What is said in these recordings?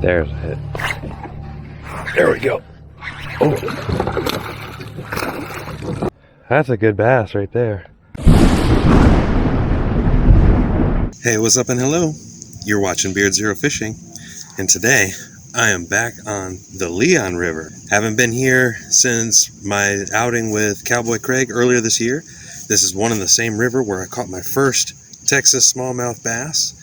There's a hit. There we go. Oh, that's a good bass right there. Hey, what's up and hello. You're watching Beard Zero Fishing, and today I am back on the Leon River. Haven't been here since my outing with Cowboy Craig earlier this year. This is one in the same river where I caught my first Texas smallmouth bass.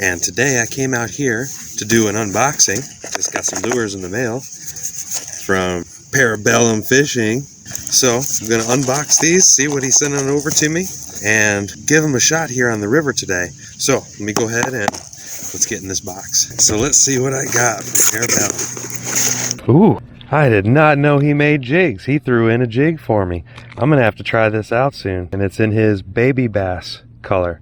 And today I came out here to do an unboxing. Just got some lures in the mail from Parabellum Fishing. So I'm going to unbox these, see what he's sending over to me, and give him a shot here on the river today. So let me go ahead and let's get in this box. So let's see what I got from Parabellum. Ooh, I did not know he made jigs. He threw in a jig for me. I'm going to have to try this out soon. And it's in his baby bass color.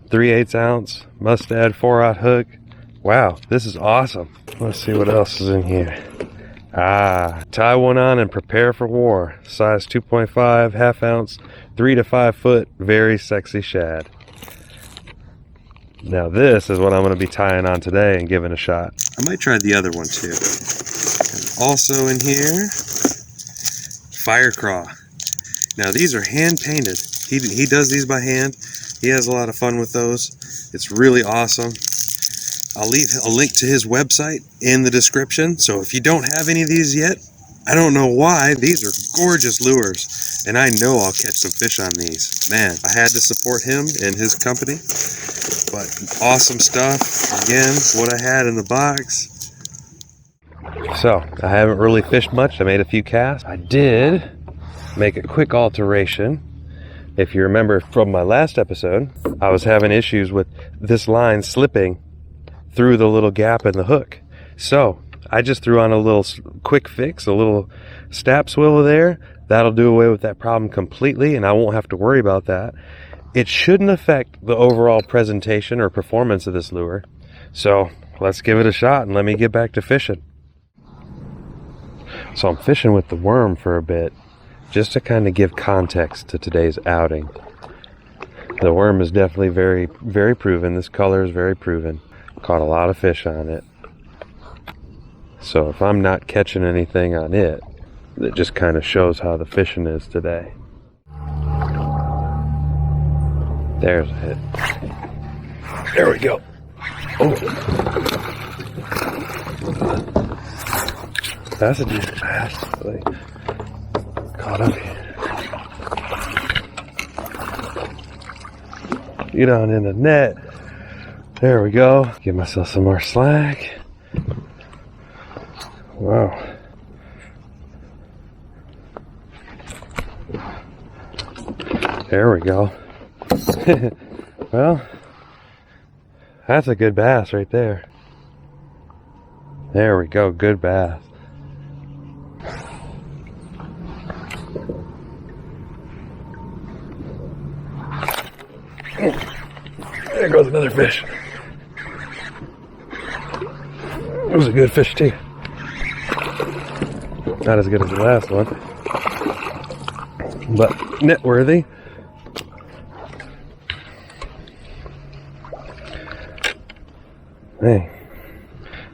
3/8 ounce mustad 4/0 hook. Wow, this is awesome. Let's see what else is in here. Tie one on and prepare for war. Size 2.5, half ounce, 3 to 5 foot, very sexy shad. Now this is what I'm going to be tying on today and giving a shot. I might try the other one too. And also in here, fire craw. Now these are hand painted. He does these by hand. He has a lot of fun with those. It's really awesome. I'll leave a link to his website in the description. So if you don't have any of these yet, I don't know why. These are gorgeous lures. And I know I'll catch some fish on these. Man, I had to support him and his company. But awesome stuff. Again, what I had in the box. So, I haven't really fished much. I made a few casts. I did make a quick alteration. If you remember from my last episode, I was having issues with this line slipping through the little gap in the hook. So I just threw on a little quick fix, a little stap swivel there. That'll do away with that problem completely, and I won't have to worry about that. It shouldn't affect the overall presentation or performance of this lure. So let's give it a shot and let me get back to fishing. So I'm fishing with the worm for a bit, just to kind of give context to today's outing. The worm is definitely very, very proven. This color is very proven. Caught a lot of fish on it. So if I'm not catching anything on it, that just kind of shows how the fishing is today. There's a hit. There we go. Oh, that's a decent bass. Caught up here. Get on in the net. There we go. Give myself some more slack. Wow. There we go. Well, that's a good bass right there. There we go. Good bass. There goes another fish. It was a good fish too. Not as good as the last one, but net worthy. Hey,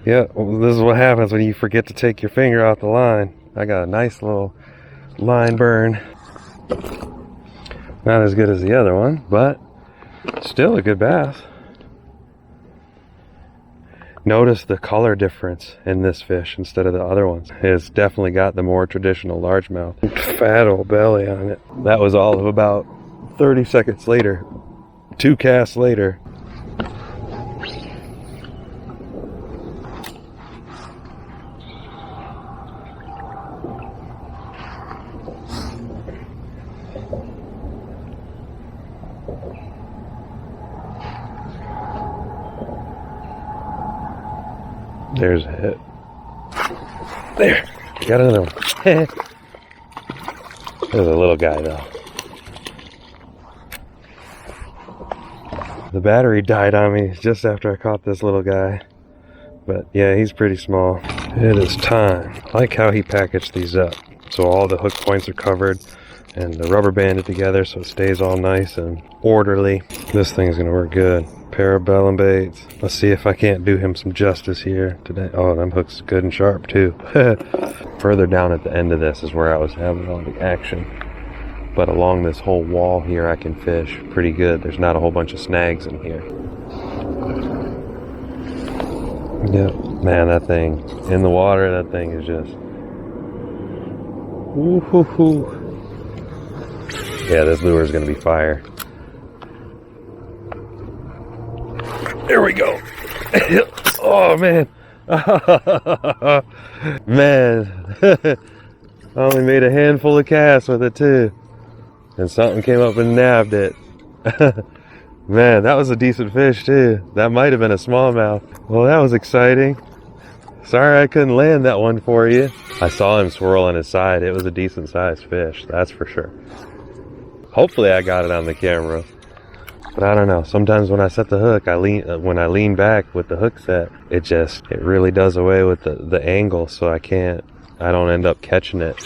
yeah, well, this is what happens when you forget to take your finger off the line. I got a nice little line burn. Not as good as the other one, but still a good bass. Notice the color difference in this fish instead of the other ones. It's definitely got the more traditional largemouth. Fat old belly on it. That was all of about 30 seconds later. 2 casts later. There's a hit. There. Got another one. There's a little guy though. The battery died on me just after I caught this little guy. But yeah, he's pretty small. It is time. I like how he packaged these up. So all the hook points are covered and the rubber banded together so it stays all nice and orderly. This thing's gonna work good. Parabellum baits. Let's see if I can't do him some justice here today. Oh, them hooks good and sharp too. Further down at the end of this is where I was having all the action. But along this whole wall here I can fish pretty good. There's not a whole bunch of snags in here. Yep, man, that thing in the water, that thing is just woo-hoo-hoo. Yeah, this lure is gonna be fire. There we go. Oh man. Man. I only made a handful of casts with it too. And something came up and nabbed it. Man, that was a decent fish too. That might have been a smallmouth. Well, that was exciting. Sorry I couldn't land that one for you. I saw him swirl on his side. It was a decent sized fish, that's for sure. Hopefully I got it on the camera. But I don't know. Sometimes when I set the hook, when I lean back with the hook set, it really does away with the angle, so I don't end up catching it.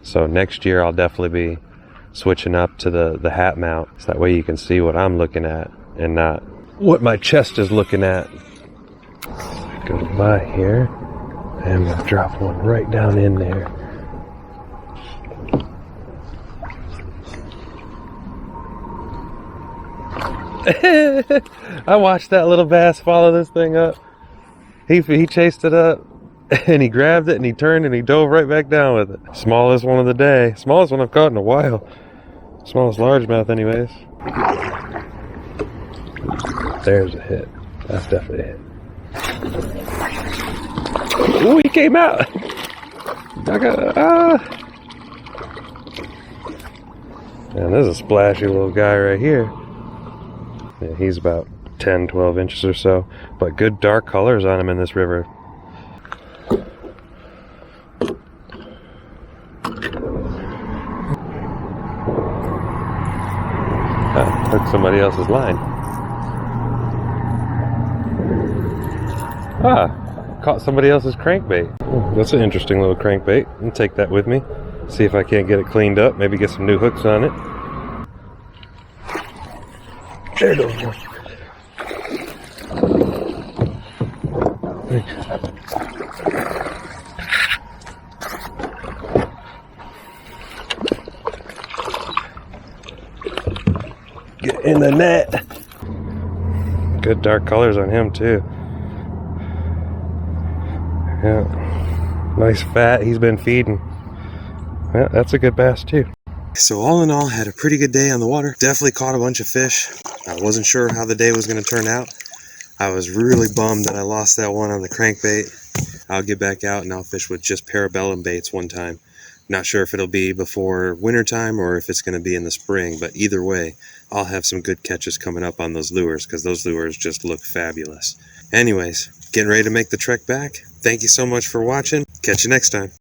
So next year I'll definitely be switching up to the hat mount, so that way you can see what I'm looking at and not what my chest is looking at. Go by here and we'll drop one right down in there. I watched that little bass follow this thing up. He chased it up and he grabbed it and he turned and he dove right back down with it. Smallest one of the day. Smallest one I've caught in a while. Smallest largemouth anyways. There's a hit. That's definitely a hit. Ooh, he came out. Man, this is a splashy little guy right here. Yeah, he's about 10, 12 inches or so, but good dark colors on him in this river. Took somebody else's line. Caught somebody else's crankbait. Oh, that's an interesting little crankbait. I'll take that with me. See if I can't get it cleaned up. Maybe get some new hooks on it. There goes one. Get in the net. Good dark colors on him too. Yeah. Nice fat. He's been feeding. Yeah, that's a good bass too. So all in all, had a pretty good day on the water. Definitely caught a bunch of fish. I wasn't sure how the day was going to turn out. I was really bummed that I lost that one on the crankbait. I'll get back out and I'll fish with just Parabellum baits one time. Not sure if it'll be before wintertime or if it's going to be in the spring, but either way, I'll have some good catches coming up on those lures because those lures just look fabulous. Anyways, getting ready to make the trek back. Thank you so much for watching. Catch you next time.